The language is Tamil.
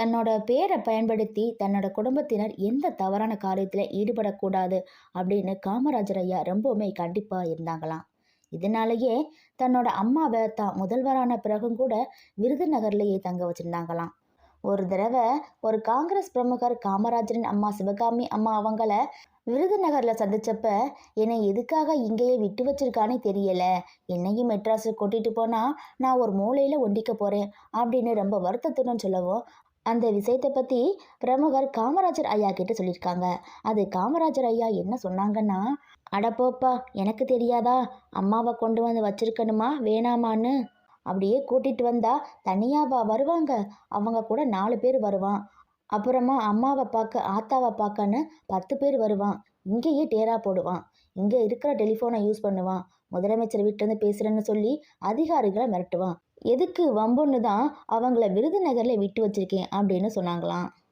தன்னோட பேரை பயன்படுத்தி தன்னோட குடும்பத்தினர் எந்த தவறான காரியத்தில் ஈடுபடக்கூடாது அப்படின்னு காமராஜர் ஐயா ரொம்பவுமே கண்டிப்பாக இருந்தாங்களாம். இதனாலேயே தன்னோட அம்மாவை தான் முதல்வரான பிறகும் கூட விருதுநகர்லேயே தங்க வச்சிருந்தாங்களாம். ஒரு தடவை ஒரு காங்கிரஸ் பிரமுகர் காமராஜரின் அம்மா சிவகாமி அம்மா அவங்கள விருதுநகர்ல சந்திச்சப்ப, என்னை எதுக்காக இங்கேயே விட்டு வச்சிருக்கானே தெரியல, என்னையும் மெட்ராஸுக்கு கூட்டிட்டு போனா நான் ஒரு மூலையில ஒண்டிக்க போறேன் அப்படின்னு ரொம்ப வருத்தத்துடன் சொல்லவும், அந்த விஷயத்தை பத்தி பிரமுகர் காமராஜர் ஐயா கிட்ட சொல்லியிருக்காங்க. அது காமராஜர் ஐயா என்ன சொன்னாங்கன்னா, அட போப்பா, எனக்கு தெரியாதா அம்மாவை கொண்டு வந்து வச்சிருக்கணுமா வேணாமான்னு, அப்படியே கூட்டிட்டு வந்தா தனியாவா வருவாங்க, அவங்க கூட 4 பேர் வருவான், அப்புறமா அம்மாவை பார்க்க ஆத்தாவை பார்க்கன்னு 10 பேர் வருவான், இங்கேயே டேரா போடுவான், இங்கே இருக்கிற டெலிஃபோனை யூஸ் பண்ணுவான், முதலமைச்சர் வீட்டிலேருந்து பேசுகிறேன்னு சொல்லி அதிகாரிகளை மிரட்டுவான், எதுக்கு வம்புன்னு தான் அவங்கள விருதுநகரில் விட்டு வச்சிருக்கேன் அப்படின்னு சொன்னாங்களாம்.